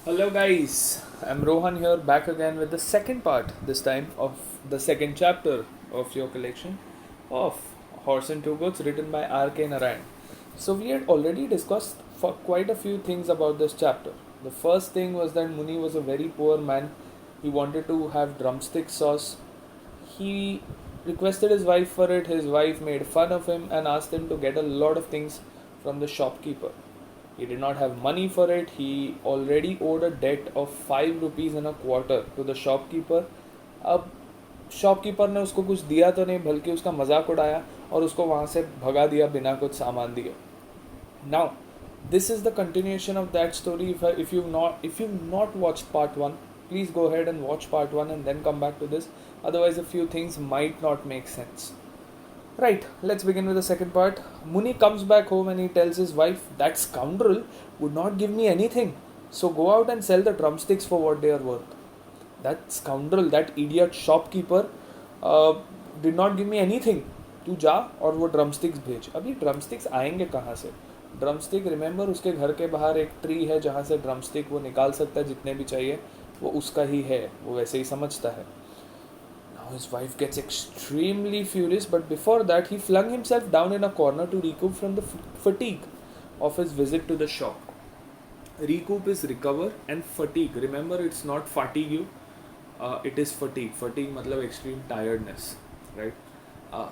Hello, guys. I'm Rohan here, back again with the second part, this time of the second chapter of your collection of Horse and Two Goats, written by R.K. Narayan. So, we had already discussed for quite a few things about this chapter. The first thing was that Muni was a very poor man. He wanted to have drumstick sauce. He requested his wife for it. His wife made fun of him and asked him to get a lot of things from the shopkeeper. He did not have money for it. He already owed a debt of 5 rupees and a quarter to the shopkeeper. अब shopkeeper ने उसको कुछ दिया तो नहीं, बल्कि उसका मजाक उड़ाया और उसको वहाँ से भगा दिया बिना कुछ सामान दिए. Now, this is the continuation of that story. If you've not watched part 1, please go ahead and watch part 1 and then come back to this. Otherwise, a few things might not make sense. Right, let's begin with the second part. Muni comes back home and he tells his wife, that scoundrel would not give me anything. So go out and sell the drumsticks for what they are worth. That scoundrel, that idiot shopkeeper uh, did not give me anything. तू जा और वो drumsticks भेज. अभी drumsticks आएंगे कहाँ से? Drumstick, remember, उसके घर के बाहर एक ट्री है जहाँ से ड्रमस्टिक वो निकाल सकता है जितने भी चाहिए. वो उसका ही है, वो वैसे ही समझता है. His wife gets extremely furious, but before that, he flung himself down in a corner to recoup from the fatigue of his visit to the shop. Recoup is recover, and fatigue. Remember, it's not fatigue, it is fatigue. Fatigue मतलब extreme tiredness, right?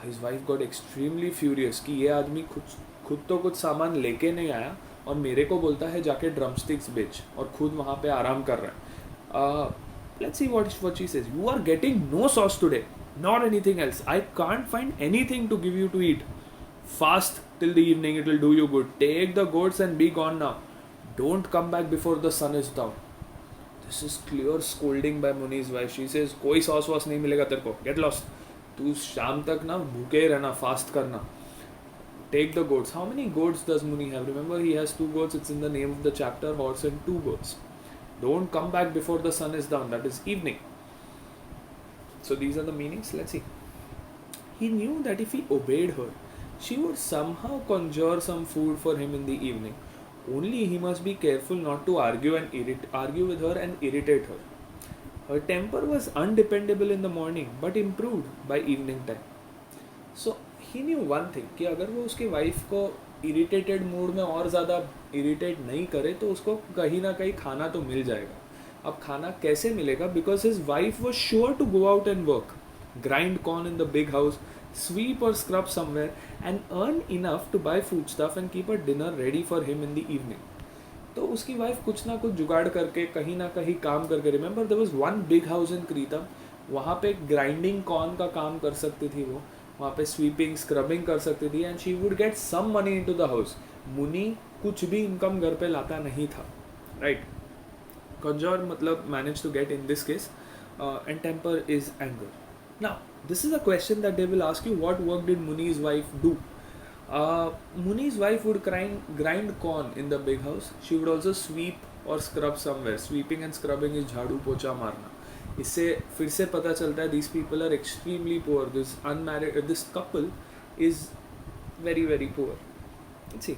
His wife got extremely furious कि ये आदमी खुद तो कुछ सामान लेके नहीं आया और मेरे को बोलता है जाके ड्रमस्टिक्स बेच, और खुद वहाँ पे आराम कर रहा है. Let's see what she says. You are getting no sauce today, nor anything else. I can't find anything to give you to eat. Fast till the evening, it will do you good. Take the goats and be gone now. Don't come back before the sun is down. This is clear scolding by Muni's wife. She says, कोई sauce was नहीं मिलेगा तेरे को. Get lost. तू शाम तक ना भूखे रहना, fast करना. Take the goats. How many goats does Muni have? Remember, he has 2 goats. It's in the name of the chapter, Horse and Two Goats. Don't come back before the sun is down. That is evening. So these are the meanings. Let's see. He knew that if he obeyed her, she would somehow conjure some food for him in the evening. Only he must be careful not to argue with her and irritate her. Her temper was undependable in the morning, but improved by evening time. So he knew one thing कि अगर वो उसकी wife को irritated mood में और ज़्यादा irritate नहीं करे तो उसको कहीं ना कहीं खाना तो मिल जाएगा. अब खाना कैसे मिलेगा? Because his wife was sure to go out and work, grind corn in the big house, sweep और scrub somewhere and earn enough to buy food stuff and keep a dinner ready for him in the evening. तो उसकी wife कुछ ना कुछ जुगाड़ करके कहीं ना कहीं काम करके, remember there was one big house in Kritam, वहाँ पे ग्राइंडिंग कॉर्न का काम कर सकती थी वो, वहाँ पे स्वीपिंग स्क्रबिंग कर सकती थी, and she would get some money into the house. Muni कुछ भी इनकम घर पे लाता नहीं था, राइट. कंजर मतलब manage to get in this case, and temper is anger. Now this is a question that they will ask you, what work did Muni's wife do? Muni's wife would grind corn in the big house. She would also sweep or scrub somewhere. Sweeping and scrubbing is झाड़ू पोछा मारना. इससे फिर से पता चलता है these people are extremely poor. This couple is very very poor. Let's see.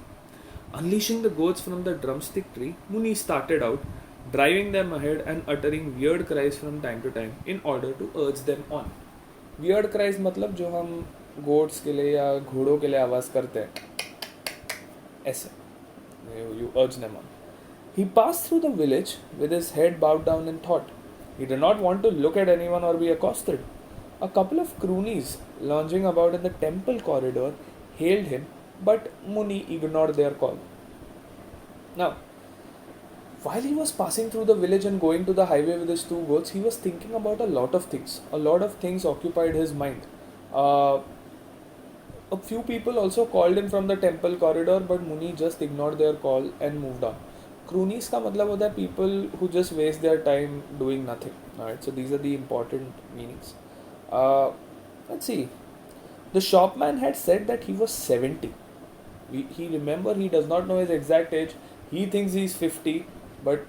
Unleashing the goats from the drumstick tree, Muni started out, driving them ahead and uttering weird cries from time to time in order to urge them on. Weird cries मतलब जो हम goats के लिए या घोड़ों के लिए आवाज़ करते हैं, ऐसे. You urge them on. He passed through the village with his head bowed down in thought. He did not want to look at anyone or be accosted. A couple of croonies lounging about in the temple corridor hailed him, but Muni ignored their call. Now, while he was passing through the village and going to the highway with his 2 goats, he was thinking about a lot of things. A lot of things occupied his mind. A few people also called him from the temple corridor, but Muni just ignored their call and moved on. Croonies का मतलब होता है people who just waste their time doing nothing. Alright, so these are the important meanings. Let's see. The shopman had said that he was 70. He remember, he does not know his exact age. He thinks he is 50, but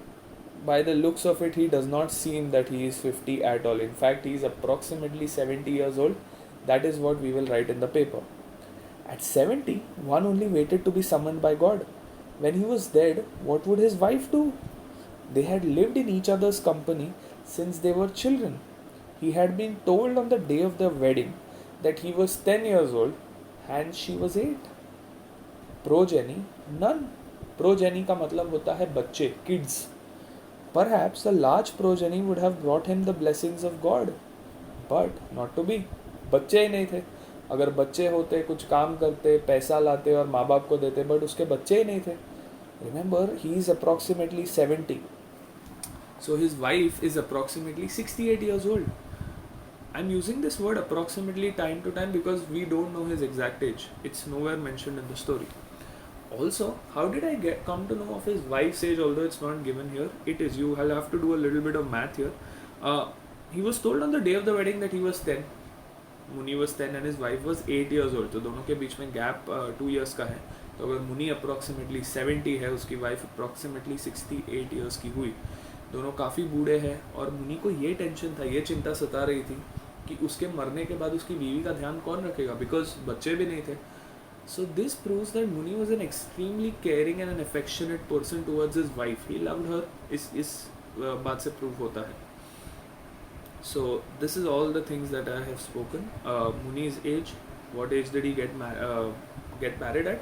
by the looks of it, he does not seem that he is 50 at all. In fact, he is approximately 70 years old. That is what we will write in the paper. At 70, one only waited to be summoned by God. When he was dead, what would his wife do? They had lived in each other's company since they were children. He had been told on the day of their wedding that he was 10 years old and she was 8. Progeny, none. Progeny का मतलब होता है बच्चे, kids. Perhaps a large progeny would have brought him the blessings of God, but not to be. बच्चे ही नहीं थे. अगर बच्चे होते, कुछ काम करते, पैसा लाते और माँ बाप को देते, बट उसके बच्चे ही नहीं थे. Remember, he is approximately 70. So his wife is approximately 68 years old. I'm using this word approximately time to time because we don't know his exact age. It's nowhere mentioned in the story. Also, how did I come to know of his wife's age, although it's not given here? It is. You will have to do a little bit of math here. He was told on the day of the wedding that he was 10. Muni was 10 and his wife was 8 years old. तो दोनों के बीच में gap 2 years का है. तो अगर मुनी approximately 70 है, उसकी wife approximately 68 years की हुई, दोनों काफ़ी बूढ़े हैं. और मुनी को ये टेंशन था, ये चिंता सता रही थी कि उसके मरने के बाद उसकी बीवी का ध्यान कौन रखेगा, बिकॉज बच्चे भी नहीं थे. So this proves that Muni was an extremely caring and an affectionate person towards his wife. He loved her. इस बात से prove होता है. So this is all the things that I have spoken. Muni's age, what age did he get married at?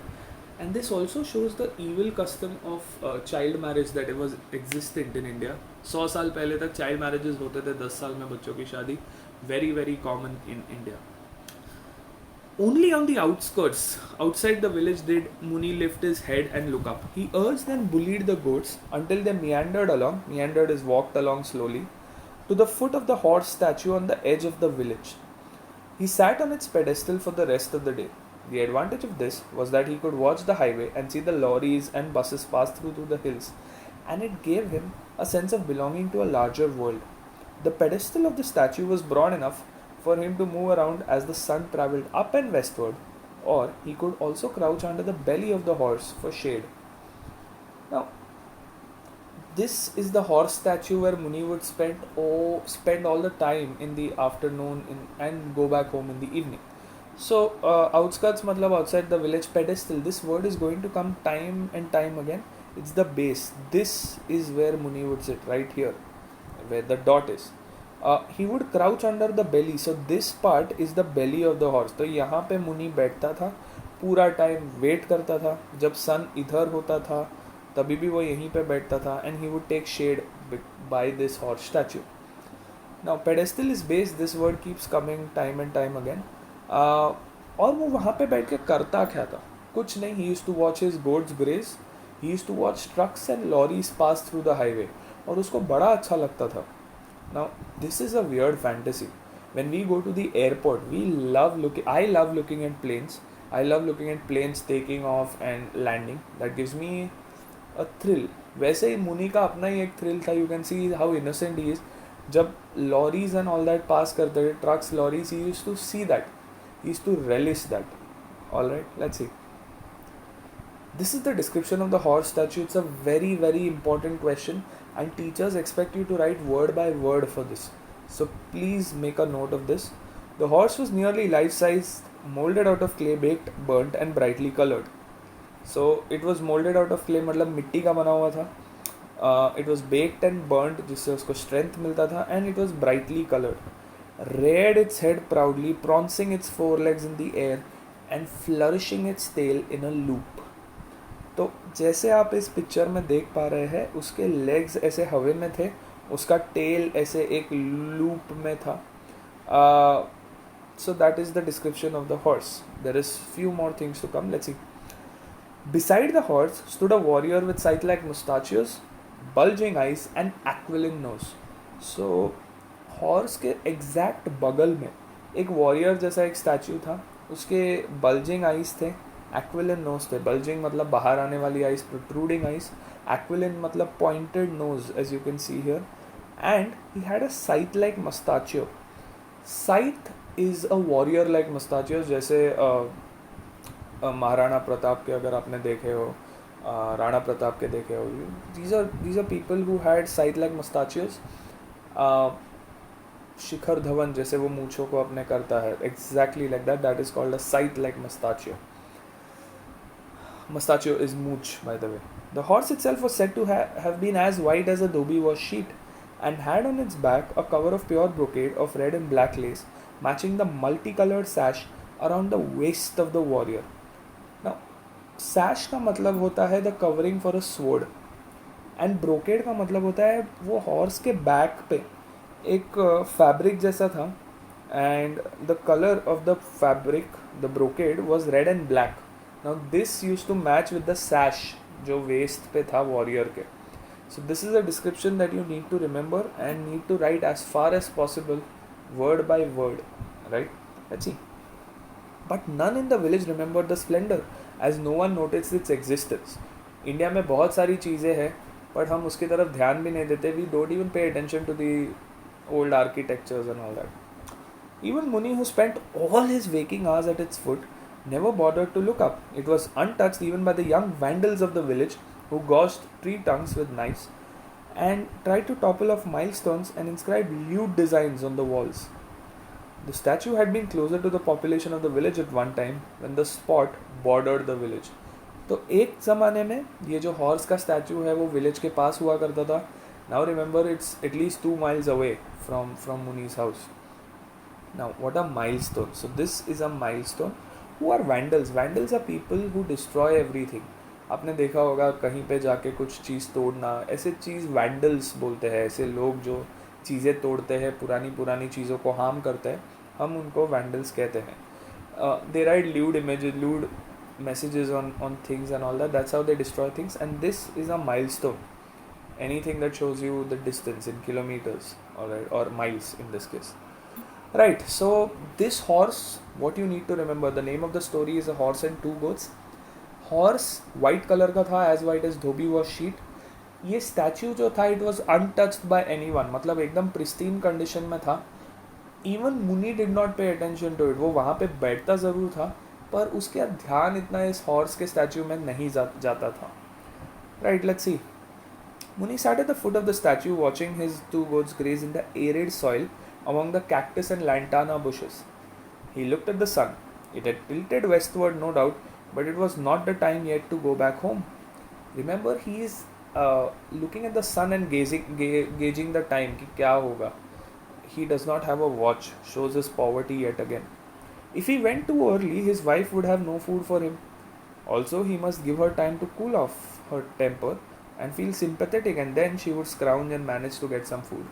And this also shows the evil custom of child marriage that it was existent in India. 100 साल पहले तक child marriages होते थे, 10 साल में बच्चों की शादी. Very very common in India. Only on the outskirts, outside the village, did Muni lift his head and look up. He urged and bullied the goats until they meandered along, meandered is walked along slowly, to the foot of the horse statue on the edge of the village. He sat on its pedestal for the rest of the day. The advantage of this was that he could watch the highway and see the lorries and buses pass through the hills, and it gave him a sense of belonging to a larger world. The pedestal of the statue was broad enough for him to move around as the sun travelled up and westward, or he could also crouch under the belly of the horse for shade. Now, this is the horse statue where Muni would spend all the time in the afternoon and go back home in the evening. So, outskirts matlab outside the village, pedestal, this word is going to come time and time again. It's the base. This is where Muni would sit, right here, where the dot is. He would crouch under the belly. So this part is the belly of the horse. तो यहाँ पे मुनि बैठता था, पूरा time wait करता था. जब सन इधर होता था तभी भी वो यहीं पे बैठता था. And he would take shade by this horse statue. Now pedestal is base. This word keeps coming time and time again. और वो वहाँ पे बैठ के करता क्या था? कुछ नहीं. He used to watch his goats graze. He used to watch trucks and lorries pass through the highway. और उसको बड़ा अच्छा लगता था. Now, this is a weird fantasy. When we go to the airport, I love looking at planes. I love looking at planes taking off and landing. That gives me a thrill. वैसे ही मुनि का अपना ही एक thrill था. You can see how innocent he is. जब lorries and all that pass करते थे, trucks, lorries, he used to see that. He used to relish that. Alright, let's see. This is the description of the horse statue. It's a very very important question. And teachers expect you to write word by word for this. So please make a note of this. The horse was nearly life-size, molded out of clay, baked, burnt and brightly colored. So it was molded out of clay, मतलब मिट्टी का बना हुआ था. It was baked and burnt, जिससे उसको strength मिलता था, and it was brightly colored. Reared its head proudly, prancing its forelegs in the air and flourishing its tail in a loop. तो जैसे आप इस पिक्चर में देख पा रहे हैं, उसके लेग्स ऐसे हवा में थे, उसका टेल ऐसे एक लूप में था. So that is the description of the horse. There is few more things to come. Let's see. Beside the horse stood a warrior with sight-like mustachios, bulging eyes and aquiline nose. So horse के exact बगल में एक warrior जैसा एक statue था. उसके bulging eyes थे, एक्विलिन knows थे. बल्जिंग मतलब बाहर आने वाली आइज, प्रोट्रूडिंग आइज. एक्विलिन मतलब pointed nose, as you can see here. And he had a scythe like moustachio. Scythe is a warrior like moustachio. जैसे महाराणा प्रताप के अगर आपने देखे हो, राणा प्रताप के देखे हो, these are people who had scythe like moustachios. Shikhar Dhawan जैसे वो मूछों को अपने करता है, exactly like that. That is called a scythe like mustachio. Mustachio is mooch, by the way. The horse itself was said to have been as white as a dhobi wash sheet and had on its back a cover of pure brocade of red and black lace, matching the multicolored sash around the waist of the warrior. Now, sash का मतलब होता है the covering for a sword and brocade का मतलब होता है वो horse के बैक पे एक फैब्रिक जैसा था and the colour of the fabric the brocade was red and black. Now this use to match with the sash जो वेस्ट पे था वॉरियर के. So this is a description that you need to remember and need to write as far as possible word by word, right. Let's see. But none in the village remember the splendour as no one notice its existence. India में बहुत सारी चीज़ें हैं but हम उसकी तरफ ध्यान भी नहीं देते. We don't even pay attention to the old architectures and all that. Even Muni, who spent all his waking hours at its foot, never bothered to look up. It was untouched even by the young vandals of the village who gouged tree trunks with knives and tried to topple off milestones and inscribe lewd designs on the walls. The statue had been closer to the population of the village at one time when the spot bordered the village. तो एक ज़माने में ये जो horse का statue है वो village के पास हुआ करता था. Now remember its at least 2 miles away from Muni's house. Now, what are milestones? So this is a milestone. Who are vandals? Vandals are people who destroy everything. आपने देखा होगा कहीं पे जाके कुछ चीज़ तोड़ना, ऐसे चीज़ वैंडल्स बोलते हैं. ऐसे लोग जो चीज़ें तोड़ते हैं, पुरानी चीज़ों को हार्म करते हैं, हम उनको वैंडल्स कहते हैं. They write lewd images, lewd messages on things and all that. That's how they destroy things. And this is a milestone. Anything that shows you the distance in kilometers, alright, or miles in this case. Right, so this horse, what you need to remember, the name of the story is A Horse and Two Goats. Horse white color का था, as white as Dhobi was sheet. ये statue जो था, it was untouched by anyone, मतलब एकदम pristine condition में था. Even Muni did not pay attention to it. वो वहाँ पे बैठता ज़रूर था पर उसका ध्यान इतना इस horse के statue में नहीं जाता था. Right, let's see. Muni sat at the foot of the statue watching his two goats graze in the arid soil among the cactus and lantana bushes. He looked at the sun. It had tilted westward, no doubt, but it was not the time yet to go back home. Remember, he is looking at the sun and gauging the time कि क्या होगा. He does not have a watch, shows his poverty yet again. If he went too early, his wife would have no food for him. Also, he must give her time to cool off her temper and feel sympathetic, and then she would scrounge and manage to get some food.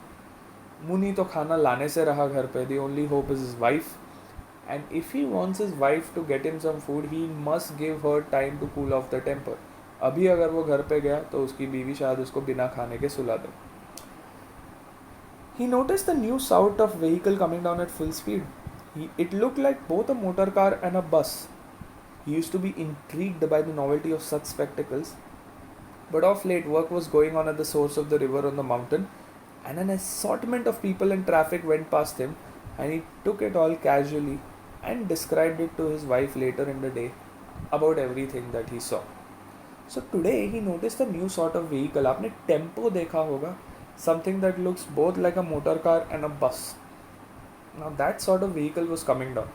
मुनी तो खाना लाने से रहा घर पे. The only hope is his wife, and if he wants his wife to get him some food, he must give her time to cool off the temper. अभी अगर वो घर पे गया तो उसकी बीवी शायद उसको बिना खाने के सुला दे. He noticed the new sort of vehicle coming down at full speed. It looked like both a motor car and a bus. He used to be intrigued by the novelty of such spectacles, but of late work was going on at the source of the river on the mountain, and an assortment of people and traffic went past him, and he took it all casually and described it to his wife later in the day about everything that he saw. So today he noticed a new sort of vehicle. आपने tempo देखा होगा, something that looks both like a motor car and a bus. Now that sort of vehicle was coming down.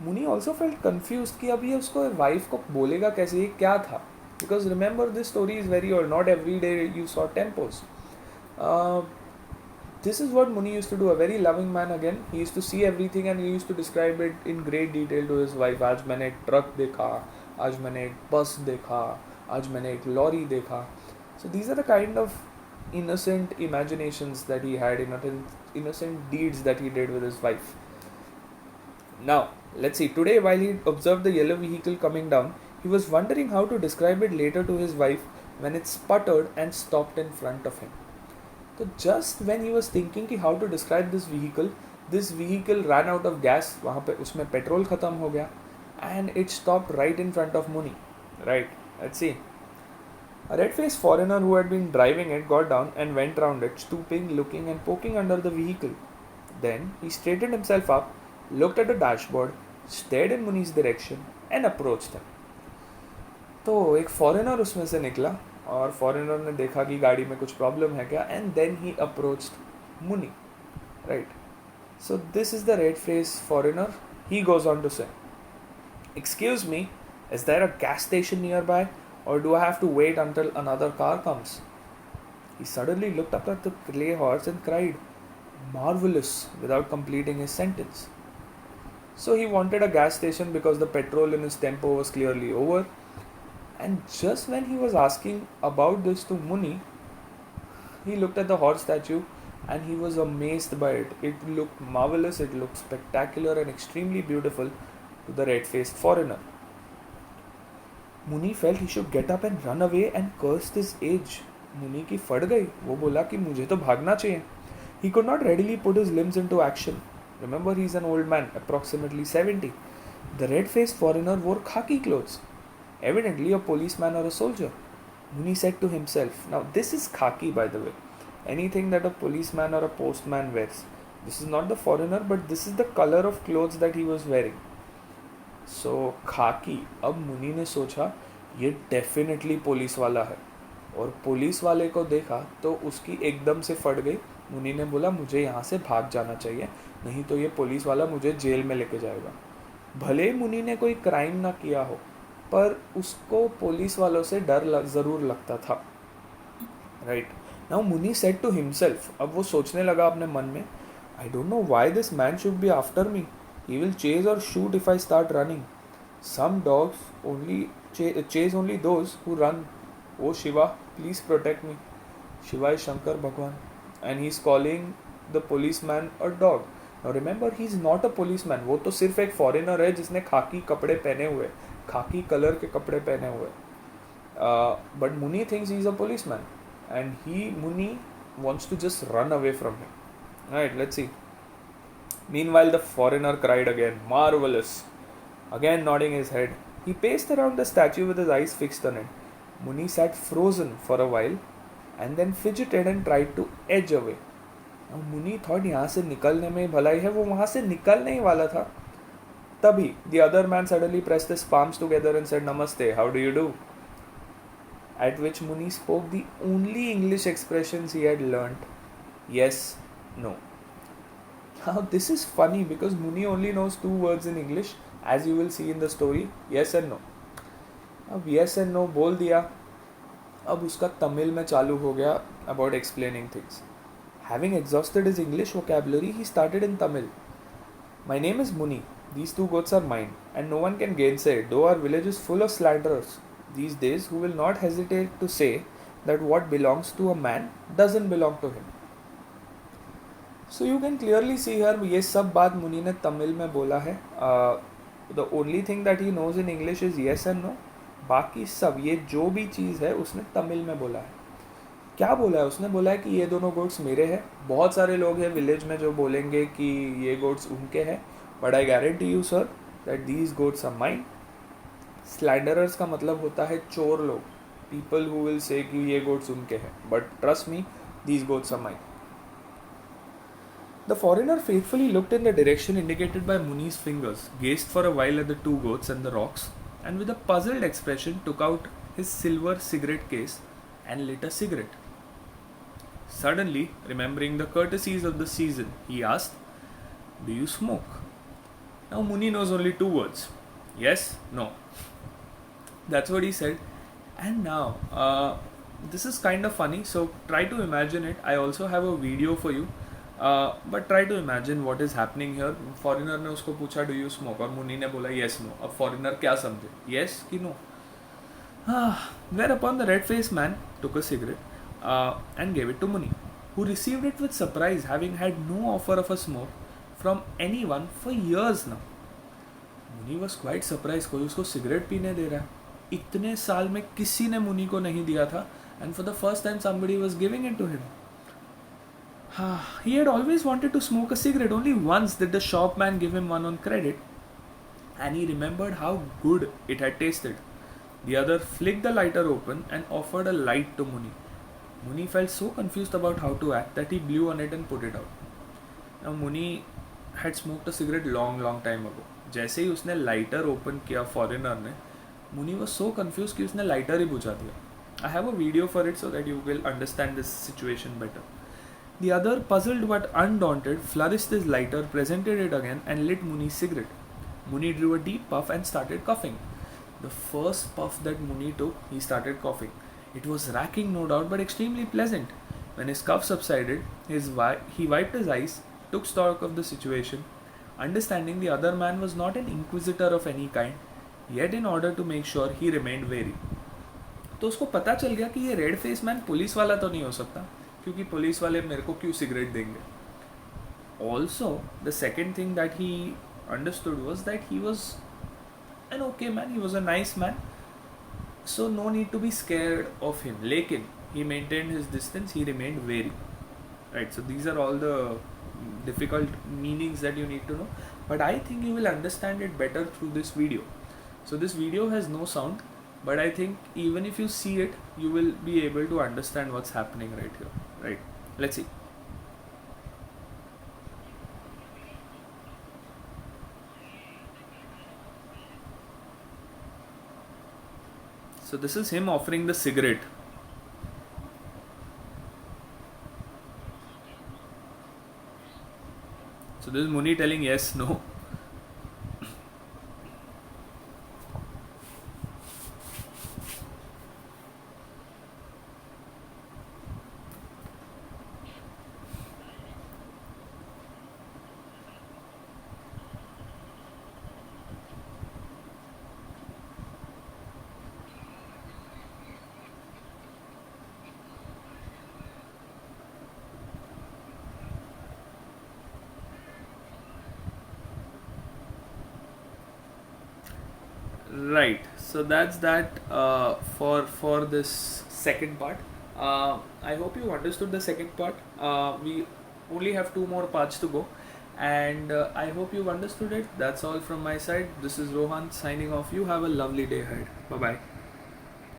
Muni also felt confused कि अभी उसको wife को बोलेगा कैसे, ये क्या था. Because remember, this story is very old. Not every day you saw tempos. This is what Muni used to do. A very loving man again. He used to see everything and he used to describe it in great detail to his wife. आज मैंने एक truck देखा, आज मैंने एक बस देखा, आज मैंने एक लॉरी देखा. So these are the kind of innocent imaginations that he had, innocent deeds that he did with his wife. Now, let's see. Today, while he observed the yellow vehicle coming down, he was wondering how to describe it later to his wife when it sputtered and stopped in front of him. तो just when he was thinking कि how to describe this vehicle run out of gas. वहाँ पे उसमें petrol ख़त्म हो गया and it stop right in front of Muni. Right, let's see. A red-faced foreigner who had been driving it got down and went round it, stooping, looking and poking under the vehicle. Then he straightened himself up, looked at the dashboard, stared in Muni's direction and approached him. तो एक foreigner उसमें से निकला और foreigner ने देखा कि गाड़ी में कुछ प्रॉब्लम है क्या, and then he approached Muni. Right, so this is the red face foreigner. He goes on to say, excuse me, is there a gas station nearby? or do I have to wait until another car comes? He suddenly looked up at the clay horse and cried, "Marvelous," without completing his sentence. So he wanted a gas station because the petrol in his tempo was clearly over. And just when he was asking about this to Muni, he looked at the horse statue and he was amazed by it. It looked marvelous, it looked spectacular and extremely beautiful to the red-faced foreigner. Muni felt he should get up and run away and cursed his age. Muni की फट गई, वो बोला कि मुझे तो भागना चाहिए. He could not readily put his limbs into action. Remember, he's an old man, approximately 70. The red-faced foreigner wore khaki clothes, evidently a policeman or a soldier. Muni said to himself, now this is khaki, by the way, anything that a policeman or a postman wears. This is not the foreigner, but this is the color of clothes that he was wearing. So khaki. अब मुनि ने सोचा ये definitely police वाला है, और police वाले को देखा तो उसकी एकदम से फट गई. मुनि ने बोला मुझे यहाँ से भाग जाना चाहिए, नहीं तो ये पुलिस वाला मुझे जेल में लेके जाएगा. भले मुनि ने कोई क्राइम ना किया हो, पर उसको पुलिस वालों से डर ज़रूर लगता था. राइट नाउ मुनि सेड टू हिमसेल्फ, अब वो सोचने लगा अपने मन में, I don't know why this man should be after me. He will chase or shoot if I start running. Some dogs only chase only those who run. Oh Shiva, please protect me. Shiva is Shankar Bhagwan, and he's calling the policeman a dog. Now remember, he's not a policeman. वो तो सिर्फ एक foreigner है जिसने खाकी कपड़े पहने हुए, खाकी कलर के कपड़े पहने हुए. But Muni thinks he's a policeman, and Muni wants to just run away from him. Alright, let's see. Meanwhile, the foreigner cried again, "Marvelous!" Again nodding his head. He paced around the statue with his eyes fixed on it. Muni sat frozen for a while and then fidgeted and tried to edge away. Now Muni thought यहाँ से निकलने में भलाई है, वो वहाँ से निकलने ही वाला था. तभी the other man suddenly pressed his palms together and said, "Namaste, how do you do?" At which Muni spoke the only English expressions he had learnt, yes, no. Now this is funny because Muni only knows 2 words in English, as you will see in the story, yes and no. अब yes and no बोल दिया, अब उसका तमिल में चालू हो गया about explaining things. Having exhausted his English vocabulary, he started in Tamil. My name is Muni. These 2 goats are mine, and no one can gainsay it, though our village is full of slanderers these days who will not hesitate to say that what belongs to a man doesn't belong to him. So you can clearly see here, ये सब बात मुनि ने तमिल में बोला है. The only thing that he knows in English is yes and no. बाकी सब ये जो भी चीज़ है उसने तमिल में बोला है. क्या बोला है? उसने बोला है कि ये दोनों गोट्स मेरे हैं. बहुत सारे लोग हैं विलेज में जो बोलेंगे कि ये गोट्स उनके हैं, but I guarantee you sir that these goats are mine. Slanderers का मतलब होता है चोर लोग, पीपल हु विल से कि ये गोट्स उनके हैं, but trust me, these goats are mine. The foreigner faithfully looked in the direction indicated by Muni's fingers, gazed for a while at the 2 goats and the rocks, and with a puzzled expression took out his silver cigarette case and lit a cigarette. Suddenly, remembering the courtesies of the season, he asked, "Do you smoke?" Now Muni knows only 2 words, yes, no. That's what he said. And now, this is kind of funny, so try to imagine it. I also have a video for you. But try to imagine what is happening here. Foreigner ने उसको पूछा do you smoke, और मुनि ने बोला yes no. अब foreigner क्या समझे, येस कि no? Whereupon the red-faced man took a cigarette and gave it to Muni, who received it with surprise, having had no offer of a smoke from anyone for years now. Muni was quite surprised, कोई उसको cigarette पीने दे रहा है. इतने साल में किसी ने मुनि को नहीं दिया था, and for the first time somebody was giving it to him. He had always wanted to smoke a cigarette. Only once did the shopman give him one on credit, and he remembered how good it had tasted. The other flicked the lighter open and offered a light to Muni. Muni felt so confused about how to act that he blew on it and put it out. Now Muni had smoked a cigarette long time ago. जैसे ही उसने lighter open किया foreigner ने, Muni was so confused कि उसने lighter ही बुझा दिया. I have a video for it so that you will understand this situation better. The other, puzzled but undaunted, flourished his lighter, presented it again, and lit Muni's cigarette. Muni drew a deep puff and started coughing. The first puff that Muni took, he started coughing. It was racking, no doubt, but extremely pleasant. When his cough subsided, he wiped his eyes, took stock of the situation, understanding the other man was not an inquisitor of any kind, yet in order to make sure he remained wary. तो उसको पता चल गया कि ये red face man police वाला तो नहीं हो सकता, क्योंकि पुलिस वाले मेरे को क्यों सिगरेट देंगे. Also, the second thing that he understood was that he was an okay man, he was a nice man, so no need to be scared of him. Lekin he maintained his distance, he remained wary. Right, so these are all the difficult meanings that you need to know, but I think you will understand it better through this video. So this video has no sound, but I think even if you see it, you will be able to understand what's happening right here. Right, let's see. So this is him offering the cigarette. So this is Muni telling yes, no. Right, so that's that for this second part. I hope you understood the second part. We only have 2 more parts to go, and I hope you've understood it. That's all from my side. This is Rohan signing off. You have a lovely day ahead. Bye bye.